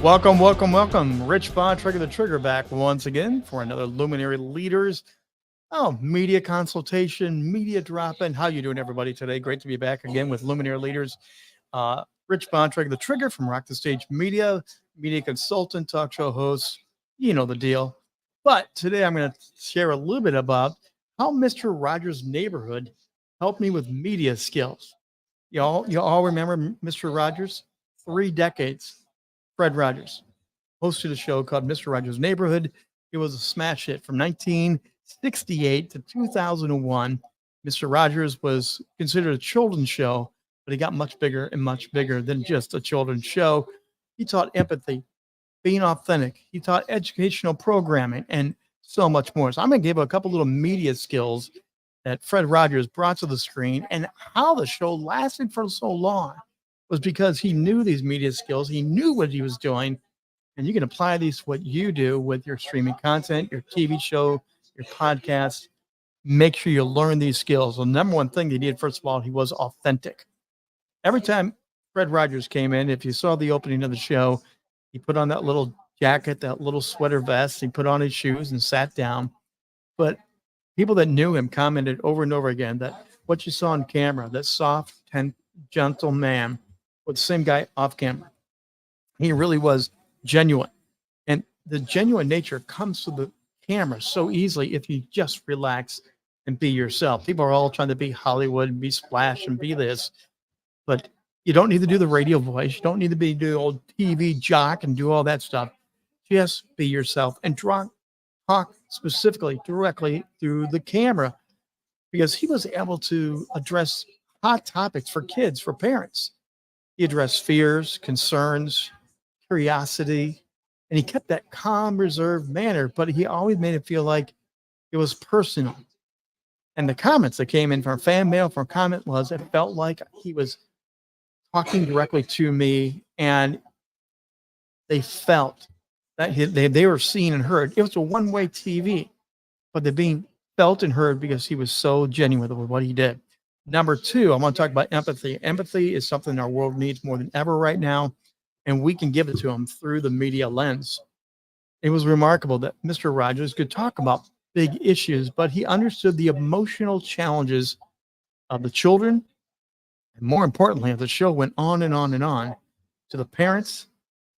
Welcome, welcome, welcome. Rich Bontrager, the Trigger, back once again for another Luminary Leaders. Media consultation, media drop-in. How you doing, everybody, today? Great to be back again with Luminary Leaders. Rich Bontrager, the Trigger from Rock the Stage Media, media consultant, talk show host. You know the deal. But today I'm going to share a little bit about how Mr. Rodgers' neighborhood helped me with media skills. You all remember Mr. Rodgers? 3 decades. Fred Rodgers hosted a show called Mr. Rodgers' Neighborhood. It was a smash hit from 1968 to 2001. Mr. Rodgers was considered a children's show, but he got much bigger and much bigger than just a children's show. He taught empathy, being authentic. He taught educational programming and so much more. So I'm going to give a couple little media skills that Fred Rodgers brought to the screen, and how the show lasted for so long was because he knew these media skills. He knew what he was doing, and you can apply these to what you do with your streaming content, your TV show, your podcast. Make sure you learn these skills. The number one thing he did, first of all, he was authentic. Every time Fred Rodgers came in, if you saw the opening of the show, he put on that little jacket, that little sweater vest, he put on his shoes and sat down. But people that knew him commented over and over again that what you saw on camera, that soft and gentle man, was the same guy off camera. He really was genuine. And the genuine nature comes to the camera so easily if you just relax and be yourself. People are all trying to be Hollywood and be splash and be this, but you don't need to do the radio voice. You don't need to be the old TV jock and do all that stuff. Just be yourself and talk specifically directly through the camera, because he was able to address hot topics for kids, for parents. He addressed fears, concerns, curiosity, and he kept that calm, reserved manner, but he always made it feel like it was personal. And the comments that came in from fan mail, from comment, was it felt like he was talking directly to me, and they felt that they were seen and heard. It was a one-way TV, but they're being felt and heard because he was so genuine with what he did. Number 2, I want to talk about empathy. Empathy is something our world needs more than ever right now, and we can give it to them through the media lens. It was remarkable that Mr. Rodgers could talk about big issues, but he understood the emotional challenges of the children. And more importantly, the show went on and on and on to the parents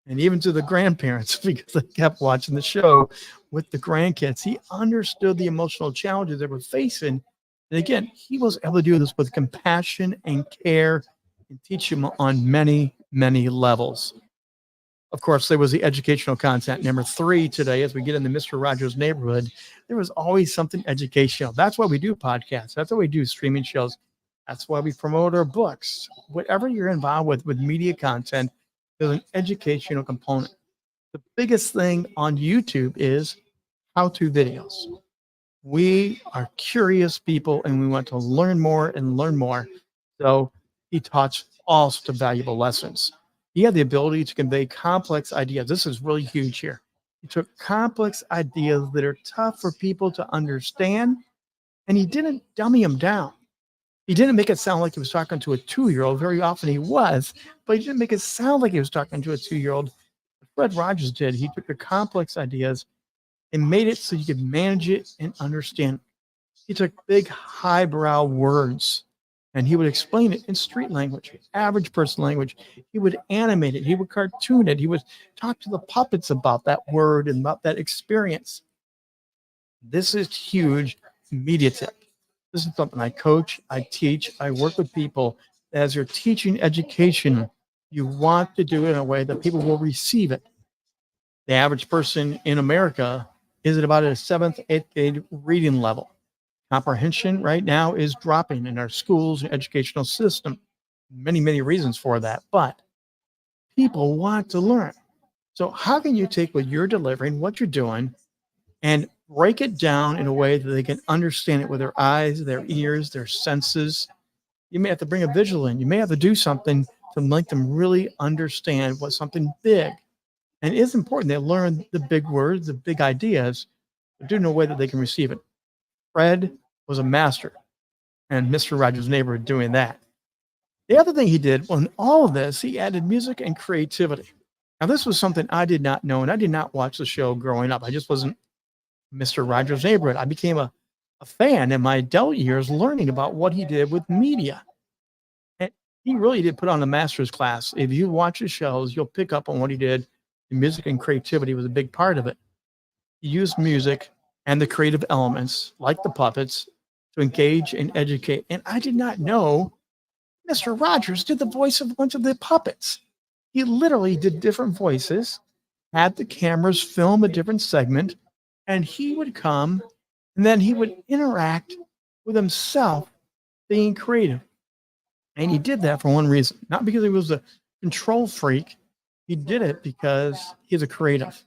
and even to the grandparents, because they kept watching the show with the grandkids. He understood the emotional challenges they were facing. And again, he was able to do this with compassion and care and teach them on many, many levels. Of course, there was the educational content. Number 3 today, as we get into Mr. Rodgers' Neighborhood, there was always something educational. That's why we do podcasts. That's why we do streaming shows. That's why we promote our books. Whatever you're involved with media content, there's an educational component. The biggest thing on YouTube is how-to videos. We are curious people, and we want to learn more and learn more. So he taught all sorts of valuable lessons. He had the ability to convey complex ideas. This is really huge here. He took complex ideas that are tough for people to understand, and he didn't dummy them down. He didn't make it sound like he was talking to a 2-year-old. Very often he was, but he didn't make it sound like he was talking to a 2-year-old. Fred Rodgers did. He took the complex ideas and made it so you could manage it and understand it. He took big, highbrow words, and he would explain it in street language, average person language. He would animate it. He would cartoon it. He would talk to the puppets about that word and about that experience. This is huge media tip. This is something I coach, I teach, I work with people. As you're teaching education, you want to do it in a way that people will receive it. The average person in America is at about a 7th, 8th grade reading level. Comprehension right now is dropping in our schools and educational system. Many, many reasons for that, but people want to learn. So how can you take what you're delivering, what you're doing, and break it down in a way that they can understand it with their eyes, their ears, their senses? You may have to bring a visual in. You may have to do something to make them really understand what's something big. And it's important they learn the big words, the big ideas, but do it in a way that they can receive it. Fred was a master, and Mr. Rodgers' Neighborhood doing that. The other thing he did, well, in all of this, he added music and creativity. Now, this was something I did not know, and I did not watch the show growing up. I just wasn't Mr. Rogers' neighborhood. I became a fan in my adult years learning about what he did with media. And he really did put on a master's class. If you watch his shows, you'll pick up on what he did. The music and creativity was a big part of it. He used music and the creative elements, like the puppets, to engage and educate. And I did not know Mr. Rogers did the voice of a bunch of the puppets. He literally did different voices, had the cameras film a different segment, and he would come and then he would interact with himself being creative. And he did that for one reason, not because he was a control freak. He did it because he's a creative.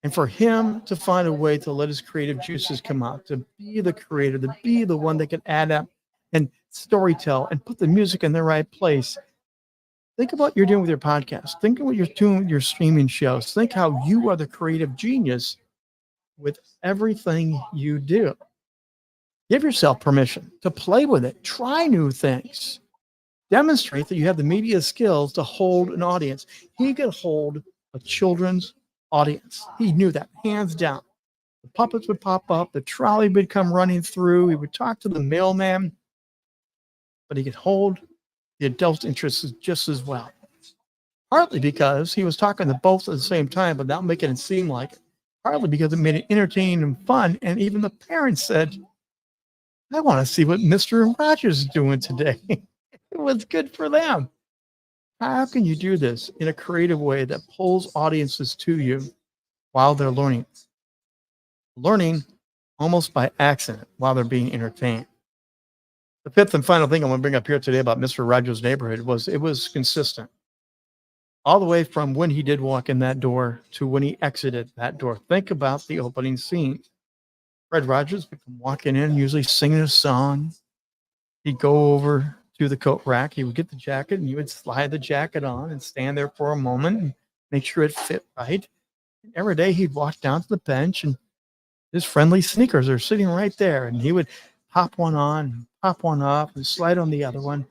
And for him to find a way to let his creative juices come out, to be the creator, to be the one that can add up and storytell and put the music in the right place. Think about what you're doing with your podcast. Think of what you're doing with your streaming shows. Think how you are the creative genius with everything you do. Give yourself permission to play with it. Try new things. Demonstrate that you have the media skills to hold an audience. He could hold a children's audience. He knew that, hands down. The puppets would pop up. The trolley would come running through. He would talk to the mailman. But he could hold the adult interests just as well. Partly because he was talking to both at the same time, but not making it seem like it. Partly because it made it entertaining and fun. And even the parents said, I want to see what Mr. Rogers is doing today. It was good for them. How can you do this in a creative way that pulls audiences to you while they're learning? Learning almost by accident while they're being entertained. The fifth and final thing I want to bring up here today about Mr. Rogers' neighborhood was it was consistent. All the way from when he did walk in that door to when he exited that door. Think about the opening scene. Fred Rodgers would come walking in, usually singing a song. He'd go over to the coat rack. He would get the jacket and he would slide the jacket on and stand there for a moment and make sure it fit right. And every day he'd walk down to the bench and his friendly sneakers are sitting right there. And he would pop one on, pop one off, and slide on the other one.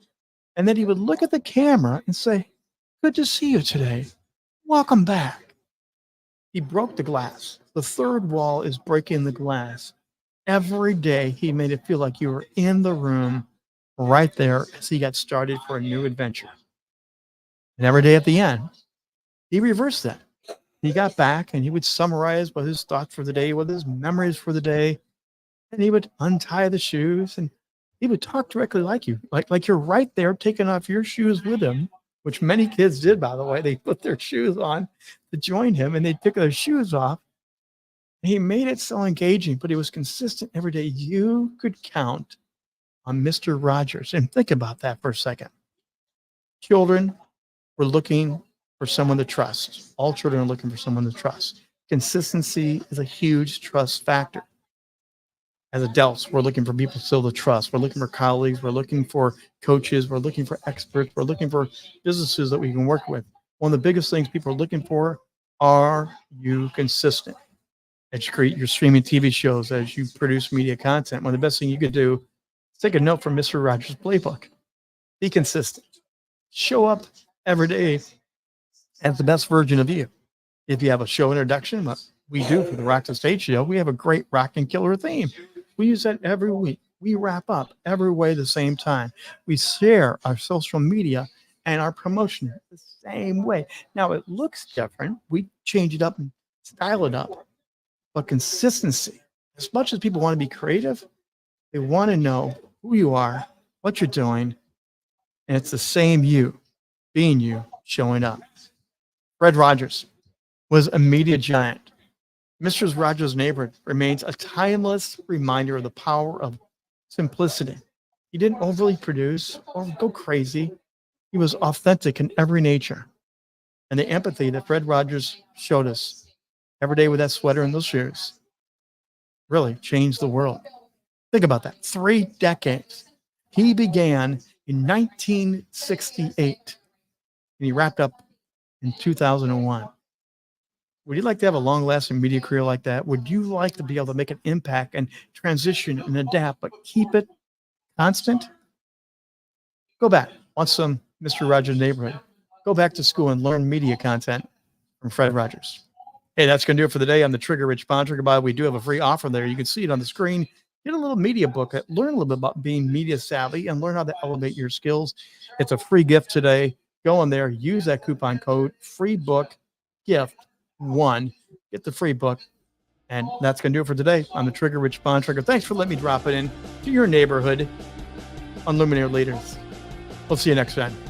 And then he would look at the camera and say, good to see you today. Welcome back. He broke the glass. The third wall is breaking the glass. Every day he made it feel like you were in the room right there as he got started for a new adventure. And every day at the end, he reversed that. He got back and he would summarize what his thoughts for the day, what his memories for the day. And he would untie the shoes and he would talk directly like you, like you're right there taking off your shoes with him, which many kids did, by the way. They put their shoes on to join him and they'd pick their shoes off. He made it so engaging, but he was consistent every day. You could count on Mr. Rogers. And think about that for a second. Children were looking for someone to trust. All children are looking for someone to trust. Consistency is a huge trust factor. As adults, we're looking for people still to trust. We're looking for colleagues. We're looking for coaches. We're looking for experts. We're looking for businesses that we can work with. One of the biggest things people are looking for, are you consistent? As you create your streaming TV shows, as you produce media content, one of the best things you could do is take a note from Mr. Rogers' playbook. Be consistent. Show up every day as the best version of you. If you have a show introduction, what we do for the Rock the Stage show, we have a great rock and killer theme. We use that every week. We wrap up every way the same time. We share our social media and our promotion the same way. Now it looks different. We change it up and style it up. But consistency, as much as people want to be creative, they want to know who you are, what you're doing, and it's the same you, being you, showing up. Fred Rodgers was a media giant. Mr. Rogers' neighborhood remains a timeless reminder of the power of simplicity. He didn't overly produce or go crazy. He was authentic in every nature. And the empathy that Fred Rodgers showed us every day with that sweater and those shoes really changed the world. Think about that. 3 decades. He began in 1968 and he wrapped up in 2001. Would you like to have a long-lasting media career like that? Would you like to be able to make an impact and transition and adapt, but keep it constant? Go back. Want some Mr. Rogers' neighborhood? go back to school and learn media content from Fred Rodgers. Hey, that's going to do it for the day on the Trigger Rich Bontrager. By we do have a free offer there. You can see it on the screen. Get a little media book, learn a little bit about being media savvy, and learn how to elevate your skills. It's a free gift today. Go in there, use that coupon code, free book, gift 1. Get the free book. And that's going to do it for today on the Trigger Rich Bontrager. Thanks for letting me drop it in to your neighborhood on Luminary Leaders. We'll see you next time.